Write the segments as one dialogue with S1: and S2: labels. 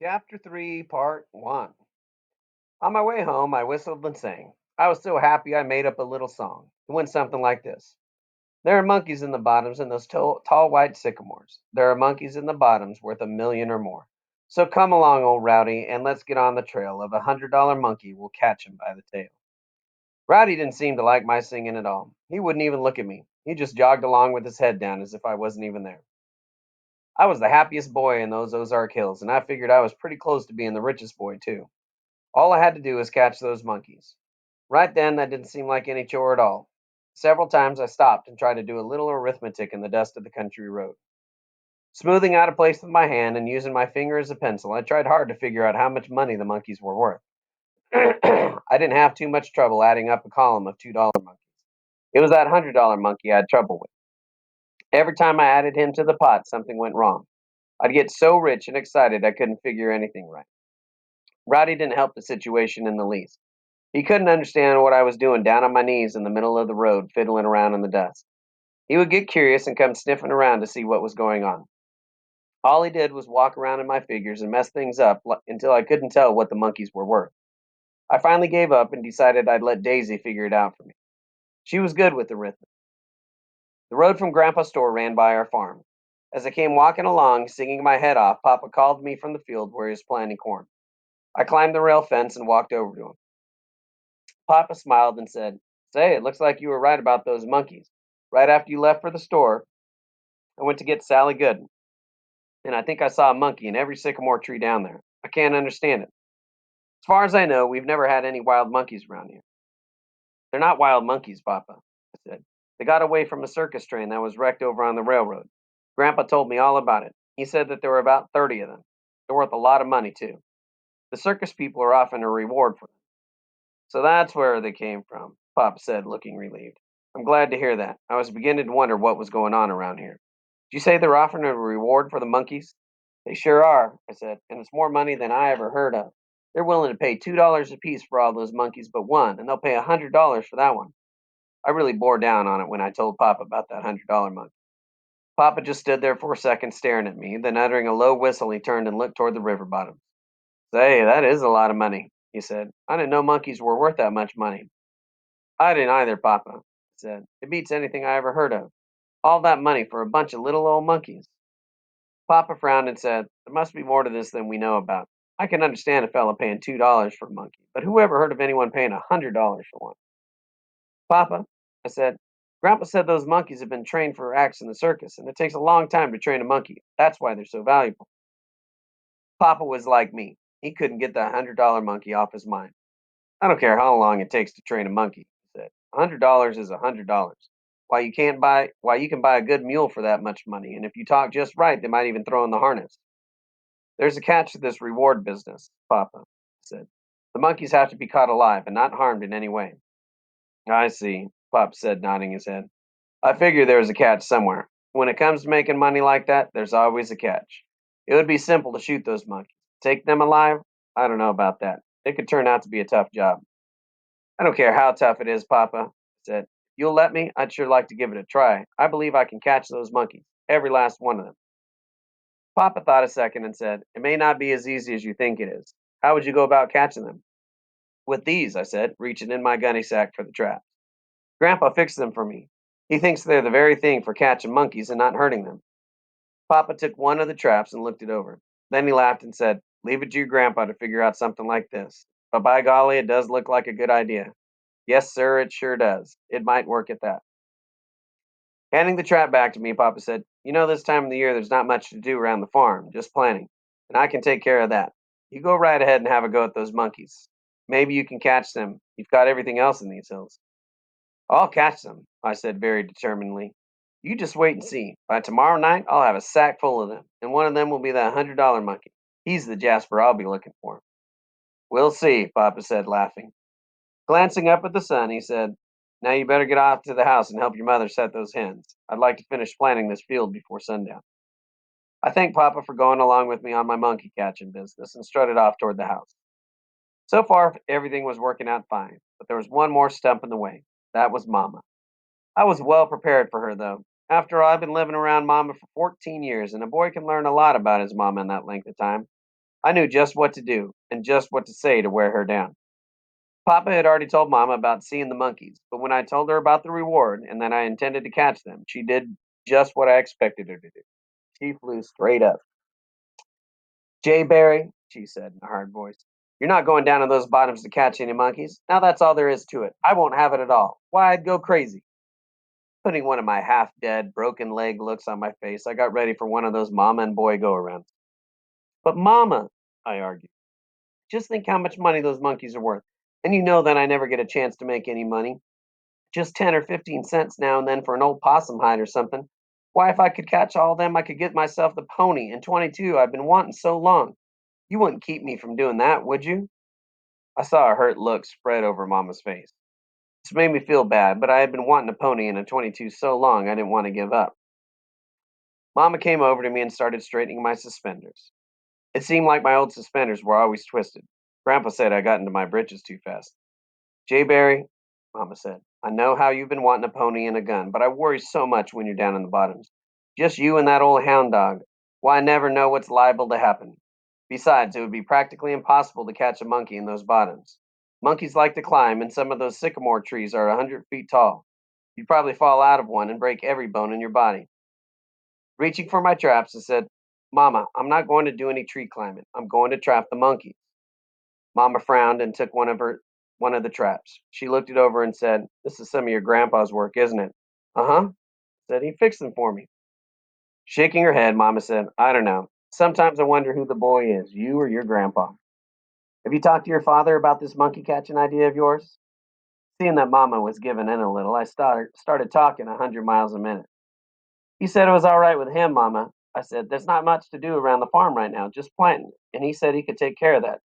S1: Chapter 3, Part 1. On my way home, I whistled and sang. I was so happy I made up a little song. It went something like this. There are monkeys in the bottoms in those tall white sycamores. There are monkeys in the bottoms worth a million or more. So come along, old Rowdy, and let's get on the trail of $100 monkey. We'll catch him by the tail. Rowdy didn't seem to like my singing at all. He wouldn't even look at me. He just jogged along with his head down as if I wasn't even there. I was the happiest boy in those Ozark Hills, and I figured I was pretty close to being the richest boy, too. All I had to do was catch those monkeys. Right then, that didn't seem like any chore at all. Several times I stopped and tried to do a little arithmetic in the dust of the country road. Smoothing out a place with my hand and using my finger as a pencil, I tried hard to figure out how much money the monkeys were worth. I didn't have too much trouble adding up a column of $2 monkeys. It was that $100 monkey I had trouble with. Every time I added him to the pot, something went wrong. I'd get so rich and excited I couldn't figure anything right. Rowdy didn't help the situation in the least. He couldn't understand what I was doing down on my knees in the middle of the road, fiddling around in the dust. He would get curious and come sniffing around to see what was going on. All he did was walk around in my figures and mess things up until I couldn't tell what the monkeys were worth. I finally gave up and decided I'd let Daisy figure it out for me. She was good with arithmetic. The road from Grandpa's store ran by our farm. As I came walking along, singing my head off, Papa called me from the field where he was planting corn. I climbed the rail fence and walked over to him. Papa smiled and said, "Say, it looks like you were right about those monkeys. Right after you left for the store, I went to get Sally Gooden, and I think I saw a monkey in every sycamore tree down there. I can't understand it. As far as I know, we've never had any wild monkeys around here." "They're not wild monkeys, Papa," I said. "They got away from a circus train that was wrecked over on the railroad. Grandpa told me all about it. He said that there were about 30 of them. They're worth a lot of money, too. The circus people are offering a reward for them." "So that's where they came from," Papa said, looking relieved. "I'm glad to hear that. I was beginning to wonder what was going on around here. Did you say they're offering a reward for the monkeys?" "They sure are," I said, "and it's more money than I ever heard of. They're willing to pay $2 apiece for all those monkeys but one, and they'll pay $100 for that one." I really bore down on it when I told Papa about that $100 monkey. Papa just stood there for a second staring at me, then uttering a low whistle, he turned and looked toward the river bottom. "Say, that is a lot of money," he said. "I didn't know monkeys were worth that much money." "I didn't either, Papa," I said. "It beats anything I ever heard of. All that money for a bunch of little old monkeys." Papa frowned and said, "There must be more to this than we know about. I can understand a fellow paying $2 for a monkey, but who ever heard of anyone paying $100 for one?" "Papa," I said, "Grandpa said those monkeys have been trained for acts in the circus, and it takes a long time to train a monkey. That's why they're so valuable." Papa was like me. He couldn't get the $100 monkey off his mind. "I don't care how long it takes to train a monkey," he said. $100 is $100. Why you can buy a good mule for that much money, and if you talk just right, they might even throw in the harness." "There's a catch to this reward business, Papa," said. "The monkeys have to be caught alive and not harmed in any way." "I see," Papa said, nodding his head. "I figure there's a catch somewhere. When it comes to making money like that, there's always a catch. It would be simple to shoot those monkeys. Take them alive? I don't know about that. It could turn out to be a tough job." "I don't care how tough it is, Papa," I said. "If you'll let me, I'd sure like to give it a try. I believe I can catch those monkeys, every last one of them." Papa thought a second and said, "It may not be as easy as you think it is. How would you go about catching them?" "With these," I said, reaching in my gunny sack for the traps. "Grandpa fixed them for me. He thinks they're the very thing for catching monkeys and not hurting them." Papa took one of the traps and looked it over. Then he laughed and said, "Leave it to your grandpa to figure out something like this. But by golly, it does look like a good idea. Yes, sir, it sure does. It might work at that." Handing the trap back to me, Papa said, "You know, this time of the year there's not much to do around the farm, just planting, and I can take care of that. You go right ahead and have a go at those monkeys. Maybe you can catch them. You've got everything else in these hills." "I'll catch them," I said very determinedly. "You just wait and see. By tomorrow night, I'll have a sack full of them, and one of them will be that $100 monkey. He's the Jasper I'll be looking for." "We'll see," Papa said, laughing. Glancing up at the sun, he said, "Now you better get off to the house and help your mother set those hens. I'd like to finish planting this field before sundown." I thanked Papa for going along with me on my monkey catching business and strutted off toward the house. So far, everything was working out fine, but there was one more stump in the way. That was Mama. I was well prepared for her, though. After all, I've been living around Mama for 14 years, and a boy can learn a lot about his mama in that length of time. I knew just what to do and just what to say to wear her down. Papa had already told Mama about seeing the monkeys, but when I told her about the reward and that I intended to catch them, she did just what I expected her to do. She flew straight up. Jay Barry, she said in a hard voice, you're not going down in those bottoms to catch any monkeys. Now that's all there is to it. I won't have it at all. Why, I'd go crazy. Putting one of my half dead, broken leg looks on my face, I got ready for one of those mama and boy go arounds. But Mama, I argued, just think how much money those monkeys are worth. And you know that I never get a chance to make any money. Just 10 or 15 cents now and then for an old possum hide or something. Why, if I could catch all of them, I could get myself the pony and 22 I've been wanting so long. You wouldn't keep me from doing that, would you? I saw a hurt look spread over Mama's face. This made me feel bad, but I had been wanting a pony and a 22 so long I didn't want to give up. Mama came over to me and started straightening my suspenders. It seemed like my old suspenders were always twisted. Grandpa said I got into my britches too fast. Jay Barry, Mama said, I know how you've been wanting a pony and a gun, but I worry so much when you're down in the bottoms. Just you and that old hound dog. Why, I never know what's liable to happen. Besides, it would be practically impossible to catch a monkey in those bottoms. Monkeys like to climb, and some of those sycamore trees are 100 feet tall. You'd probably fall out of one and break every bone in your body. Reaching for my traps, I said, Mama, I'm not going to do any tree climbing. I'm going to trap the monkeys. Mama frowned and took one of the traps. She looked it over and said, this is some of your grandpa's work, isn't it? Uh-huh, said he. Fixed them for me. Shaking her head, Mama said, I don't know. Sometimes I wonder who the boy is, you or your grandpa. Have you talked to your father about this monkey catching idea of yours? Seeing that Mama was giving in a little, I started talking 100 miles a minute. He said it was all right with him, Mama. I said, there's not much to do around the farm right now, just planting. And he said he could take care of that.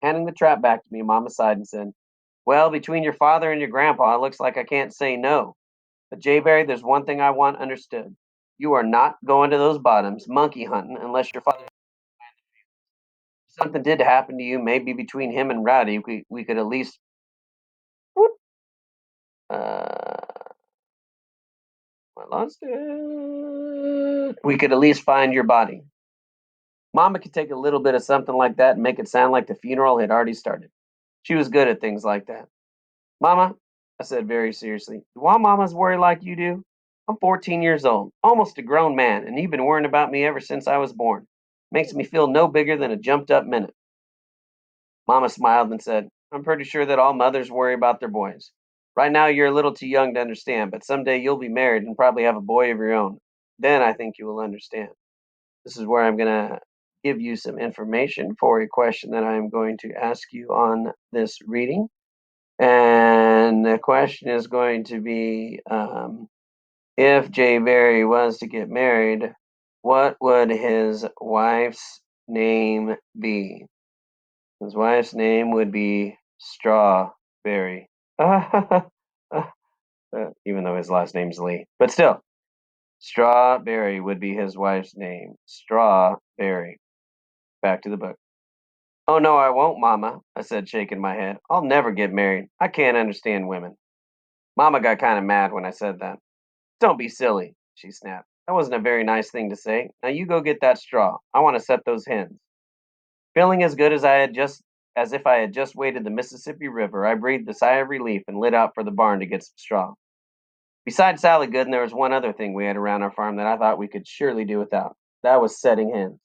S1: Handing the trap back to me, Mama sighed and said, well, between your father and your grandpa, it looks like I can't say no. But Jay Barry, there's one thing I want understood. You are not going to those bottoms monkey hunting unless your father. If something did happen to you, maybe between him and Rowdy, we could at least. Uh, I lost it. We could at least find your body. Mama could take a little bit of something like that and make it sound like the funeral had already started. She was good at things like that. Mama, I said very seriously, do all mamas worry like you do? I'm 14 years old, almost a grown man, and you've been worrying about me ever since I was born. Makes me feel no bigger than a jumped up minute. Mama smiled and said, I'm pretty sure that all mothers worry about their boys. Right now you're a little too young to understand, but someday you'll be married and probably have a boy of your own. Then I think you will understand. This is where I'm going to give you some information for a question that I'm going to ask you on this reading. And the question is going to be if Jay Barry was to get married, what would his wife's name be? His wife's name would be Strawberry. Even though his last name's Lee. But still, Strawberry would be his wife's name. Strawberry. Back to the book. Oh, no, I won't, Mama, I said, shaking my head. I'll never get married. I can't understand women. Mama got kind of mad when I said that. Don't be silly, she snapped. That wasn't a very nice thing to say. Now you go get that straw. I want to set those hens. Feeling as good as if I had just waded the Mississippi River, I breathed a sigh of relief and lit out for the barn to get some straw. Besides Sally Gooden, there was one other thing we had around our farm that I thought we could surely do without. That was setting hens.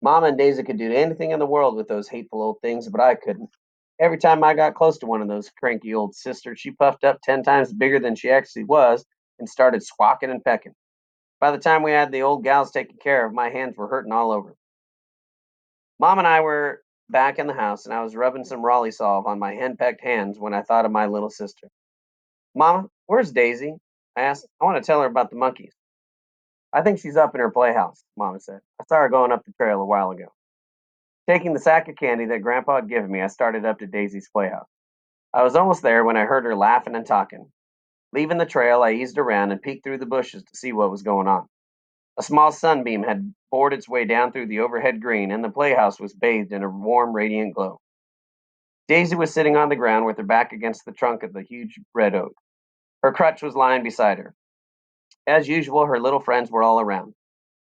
S1: Mama and Daisy could do anything in the world with those hateful old things, but I couldn't. Every time I got close to one of those cranky old sisters, she puffed up 10 times bigger than she actually was and started squawking and pecking. By the time we had the old gals taken care of, my hands were hurting all over. Mom and I were back in the house, and I was rubbing some Raleigh salve on my hen-pecked hands when I thought of my little sister. Mama, where's Daisy? I asked. I want to tell her about the monkeys. I think she's up in her playhouse, Mama said. I saw her going up the trail a while ago. Taking the sack of candy that Grandpa had given me, I started up to Daisy's playhouse. I was almost there when I heard her laughing and talking. Leaving the trail, I eased around and peeked through the bushes to see what was going on. A small sunbeam had bored its way down through the overhead green, and the playhouse was bathed in a warm, radiant glow. Daisy was sitting on the ground with her back against the trunk of the huge red oak. Her crutch was lying beside her. As usual, her little friends were all around.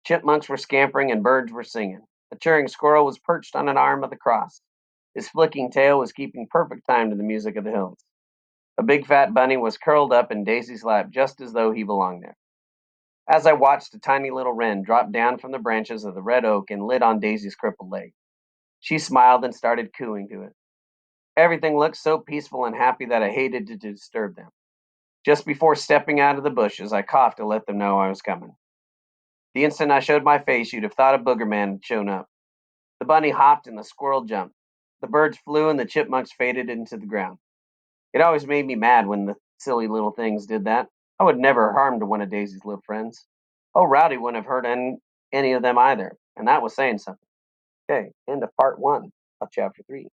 S1: Chipmunks were scampering and birds were singing. The cheering squirrel was perched on an arm of the cross. His flicking tail was keeping perfect time to the music of the hills. A big fat bunny was curled up in Daisy's lap just as though he belonged there. As I watched, a tiny little wren drop down from the branches of the red oak and lit on Daisy's crippled leg. She smiled and started cooing to it. Everything looked so peaceful and happy that I hated to disturb them. Just before stepping out of the bushes, I coughed to let them know I was coming. The instant I showed my face, you'd have thought a booger man had shown up. The bunny hopped and the squirrel jumped. The birds flew and the chipmunks faded into the ground. It always made me mad when the silly little things did that. I would never harm to one of Daisy's little friends. Oh, Rowdy wouldn't have hurt any of them either, and that was saying something. Okay, end of part 1 of chapter 3.